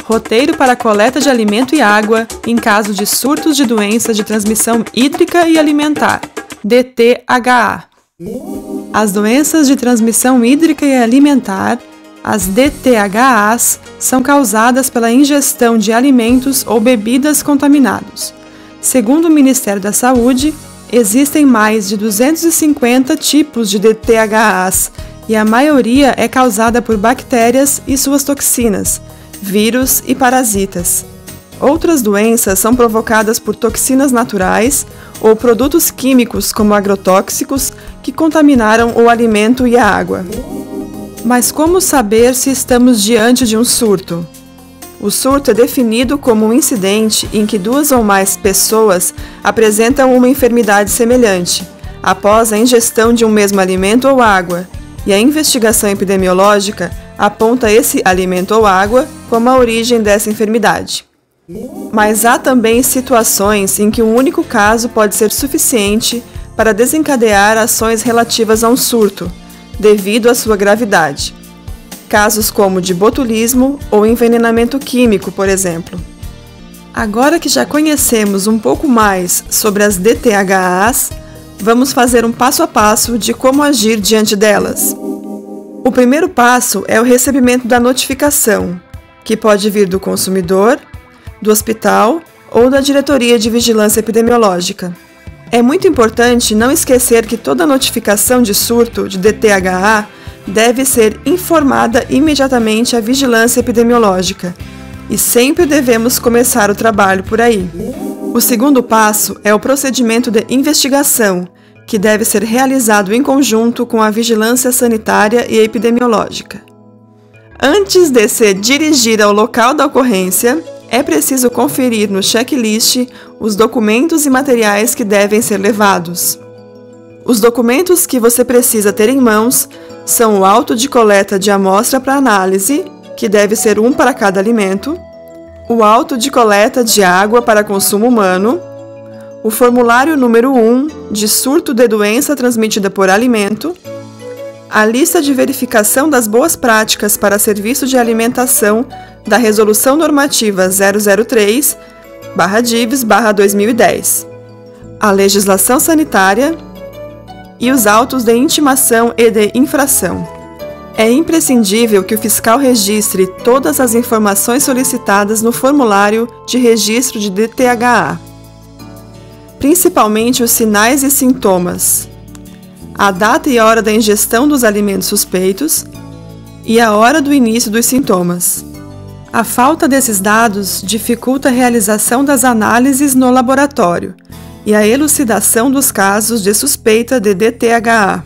Roteiro para a coleta de alimento e água em caso de surtos de doenças de transmissão hídrica e alimentar, DTHA. As doenças de transmissão hídrica e alimentar, as DTHAs, são causadas pela ingestão de alimentos ou bebidas contaminados. Segundo o Ministério da Saúde, existem mais de 250 tipos de DTHAs e a maioria é causada por bactérias e suas toxinas, vírus e parasitas. Outras doenças são provocadas por toxinas naturais ou produtos químicos como agrotóxicos que contaminaram o alimento e a água. Mas como saber se estamos diante de um surto? O surto é definido como um incidente em que 2 ou mais pessoas apresentam uma enfermidade semelhante, após a ingestão de um mesmo alimento ou água, e a investigação epidemiológica aponta esse alimento ou água como a origem dessa enfermidade. Mas há também situações em que um único caso pode ser suficiente para desencadear ações relativas a um surto, devido à sua gravidade. Casos como de botulismo ou envenenamento químico, por exemplo. Agora que já conhecemos um pouco mais sobre as DTHAs, vamos fazer um passo a passo de como agir diante delas. O primeiro passo é o recebimento da notificação, que pode vir do consumidor, do hospital ou da Diretoria de Vigilância Epidemiológica. É muito importante não esquecer que toda notificação de surto de DTHA deve ser informada imediatamente à Vigilância Epidemiológica e sempre devemos começar o trabalho por aí. O segundo passo é o procedimento de investigação, que deve ser realizado em conjunto com a Vigilância Sanitária e Epidemiológica. Antes de se dirigir ao local da ocorrência, é preciso conferir no checklist os documentos e materiais que devem ser levados. Os documentos que você precisa ter em mãos são o auto de coleta de amostra para análise, que deve ser 1 para cada alimento, o auto de coleta de água para consumo humano, o formulário número 1 de surto de doença transmitida por alimento, a lista de verificação das boas práticas para serviço de alimentação da Resolução Normativa 003/DIVES/2010, a legislação sanitária e os autos de intimação e de infração. É imprescindível que o fiscal registre todas as informações solicitadas no formulário de registro de DTHA, principalmente os sinais e sintomas, a data e hora da ingestão dos alimentos suspeitos e a hora do início dos sintomas. A falta desses dados dificulta a realização das análises no laboratório e a elucidação dos casos de suspeita de DTHA.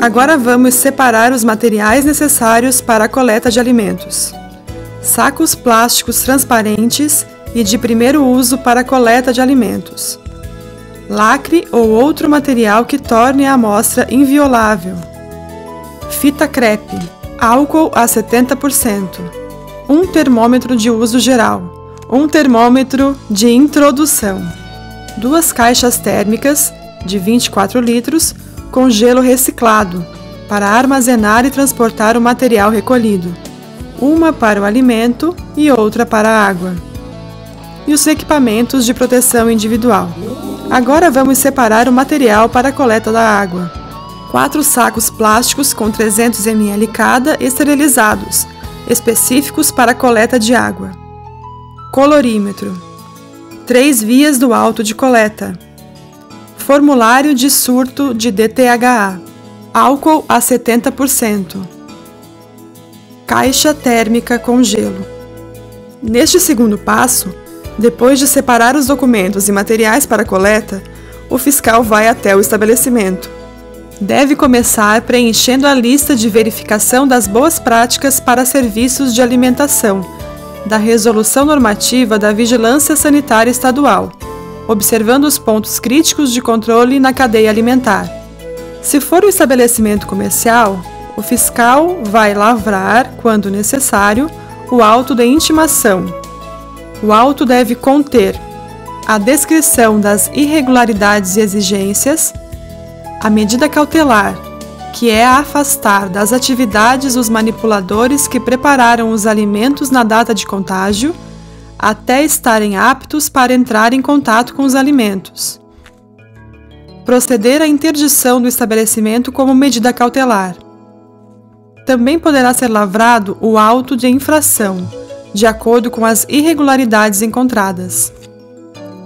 Agora vamos separar os materiais necessários para a coleta de alimentos. Sacos plásticos transparentes e de primeiro uso para a coleta de alimentos. Lacre ou outro material que torne a amostra inviolável. Fita crepe. Álcool a 70%. Um termômetro de uso geral. Um termômetro de introdução. 2 caixas térmicas de 24 litros com gelo reciclado para armazenar e transportar o material recolhido. Uma para o alimento e outra para a água. E os equipamentos de proteção individual. Agora vamos separar o material para a coleta da água. 4 sacos plásticos com 300 ml cada esterilizados, específicos para a coleta de água. Colorímetro. 3 vias do auto de coleta. Formulário de surto de DTHA. Álcool a 70%. Caixa térmica com gelo. Neste segundo passo, depois de separar os documentos e materiais para a coleta, o fiscal vai até o estabelecimento. Deve começar preenchendo a lista de verificação das boas práticas para serviços de alimentação, da Resolução Normativa da Vigilância Sanitária Estadual, observando os pontos críticos de controle na cadeia alimentar. Se for um estabelecimento comercial, o fiscal vai lavrar, quando necessário, o auto de intimação. O auto deve conter a descrição das irregularidades e exigências, a medida cautelar, que é afastar das atividades os manipuladores que prepararam os alimentos na data de contágio, até estarem aptos para entrar em contato com os alimentos. Proceder à interdição do estabelecimento como medida cautelar. Também poderá ser lavrado o auto de infração, de acordo com as irregularidades encontradas.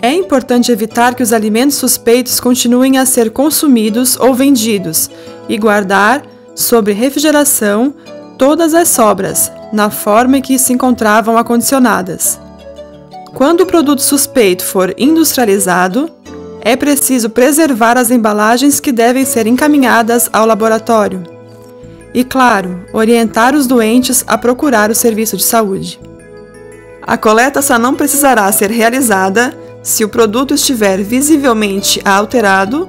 É importante evitar que os alimentos suspeitos continuem a ser consumidos ou vendidos e guardar, sob refrigeração, todas as sobras, na forma em que se encontravam acondicionadas. Quando o produto suspeito for industrializado, é preciso preservar as embalagens que devem ser encaminhadas ao laboratório. E, claro, orientar os doentes a procurar o serviço de saúde. A coleta só não precisará ser realizada se o produto estiver visivelmente alterado,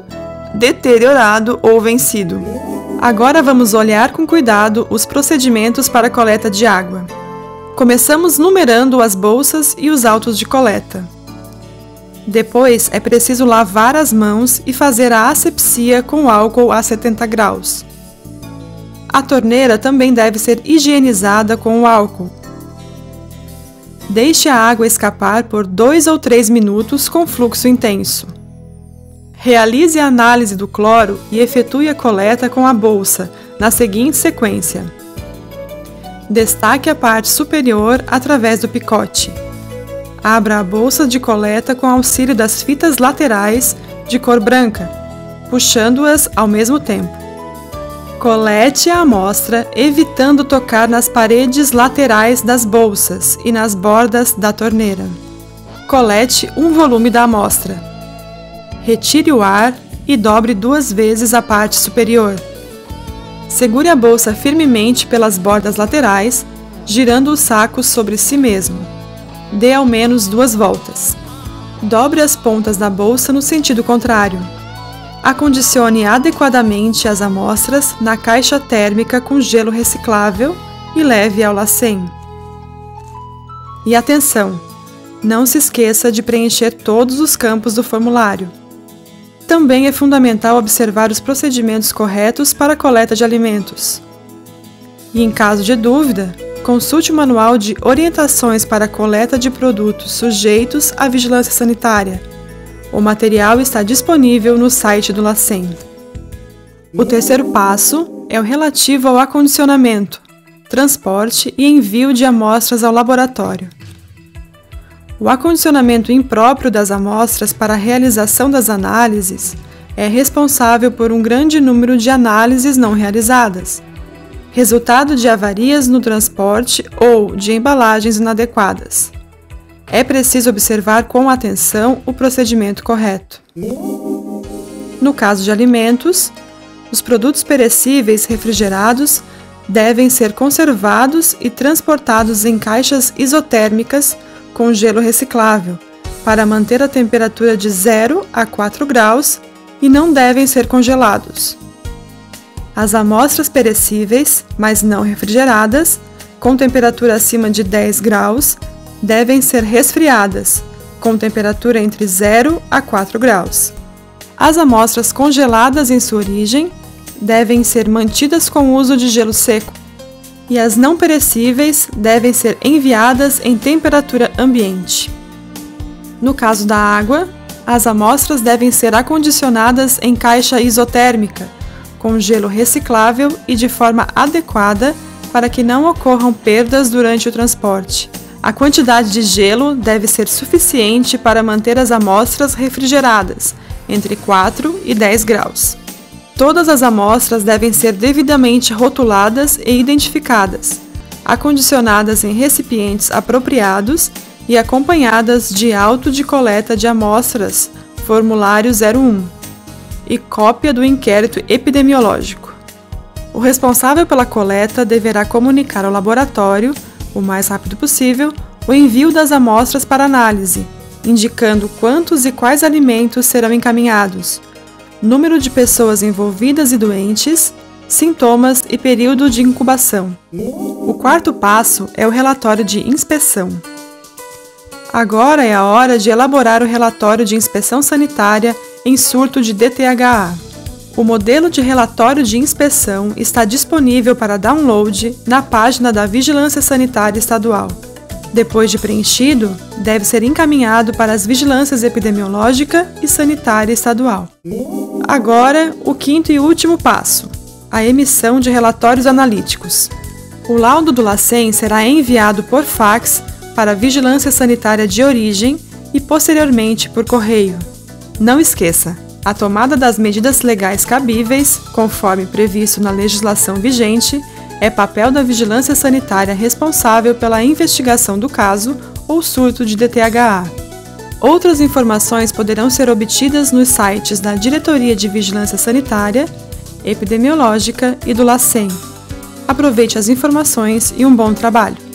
deteriorado ou vencido. Agora vamos olhar com cuidado os procedimentos para a coleta de água. Começamos numerando as bolsas e os autos de coleta. Depois é preciso lavar as mãos e fazer a asepsia com álcool a 70 graus. A torneira também deve ser higienizada com o álcool. Deixe a água escapar por 2 ou 3 minutos com fluxo intenso. Realize a análise do cloro e efetue a coleta com a bolsa, na seguinte sequência. Destaque a parte superior através do picote. Abra a bolsa de coleta com auxílio das fitas laterais de cor branca, puxando-as ao mesmo tempo. Colete a amostra, evitando tocar nas paredes laterais das bolsas e nas bordas da torneira. Colete um volume da amostra. Retire o ar e dobre 2 vezes a parte superior. Segure a bolsa firmemente pelas bordas laterais, girando o saco sobre si mesmo. Dê ao menos 2 voltas. Dobre as pontas da bolsa no sentido contrário. Acondicione adequadamente as amostras na caixa térmica com gelo reciclável e leve ao LACEN. E atenção! Não se esqueça de preencher todos os campos do formulário. Também é fundamental observar os procedimentos corretos para a coleta de alimentos. E, em caso de dúvida, consulte o Manual de Orientações para a Coleta de Produtos Sujeitos à Vigilância Sanitária. O material está disponível no site do LACEN. O terceiro passo é o relativo ao acondicionamento, transporte e envio de amostras ao laboratório. O acondicionamento impróprio das amostras para a realização das análises é responsável por um grande número de análises não realizadas, resultado de avarias no transporte ou de embalagens inadequadas. É preciso observar com atenção o procedimento correto. No caso de alimentos, os produtos perecíveis refrigerados devem ser conservados e transportados em caixas isotérmicas com gelo reciclável, para manter a temperatura de 0 a 4 graus e não devem ser congelados. As amostras perecíveis, mas não refrigeradas, com temperatura acima de 10 graus, devem ser resfriadas, com temperatura entre 0 a 4 graus. As amostras congeladas em sua origem devem ser mantidas com o uso de gelo seco, e as não perecíveis devem ser enviadas em temperatura ambiente. No caso da água, as amostras devem ser acondicionadas em caixa isotérmica, com gelo reciclável e de forma adequada para que não ocorram perdas durante o transporte. A quantidade de gelo deve ser suficiente para manter as amostras refrigeradas, entre 4 e 10 graus. Todas as amostras devem ser devidamente rotuladas e identificadas, acondicionadas em recipientes apropriados e acompanhadas de auto de coleta de amostras, formulário 01, e cópia do inquérito epidemiológico. O responsável pela coleta deverá comunicar ao laboratório, o mais rápido possível, o envio das amostras para análise, indicando quantos e quais alimentos serão encaminhados, número de pessoas envolvidas e doentes, sintomas e período de incubação. O quarto passo é o relatório de inspeção. Agora é a hora de elaborar o relatório de inspeção sanitária em surto de DTHA. O modelo de relatório de inspeção está disponível para download na página da Vigilância Sanitária Estadual. Depois de preenchido, deve ser encaminhado para as vigilâncias epidemiológica e sanitária estadual. Agora, o quinto e último passo: a emissão de relatórios analíticos. O laudo do LACEN será enviado por fax para a Vigilância Sanitária de origem e posteriormente por correio. Não esqueça, a tomada das medidas legais cabíveis, conforme previsto na legislação vigente, é papel da Vigilância Sanitária responsável pela investigação do caso ou surto de DTH. Outras informações poderão ser obtidas nos sites da Diretoria de Vigilância Sanitária, Epidemiológica e do LACEN. Aproveite as informações e um bom trabalho!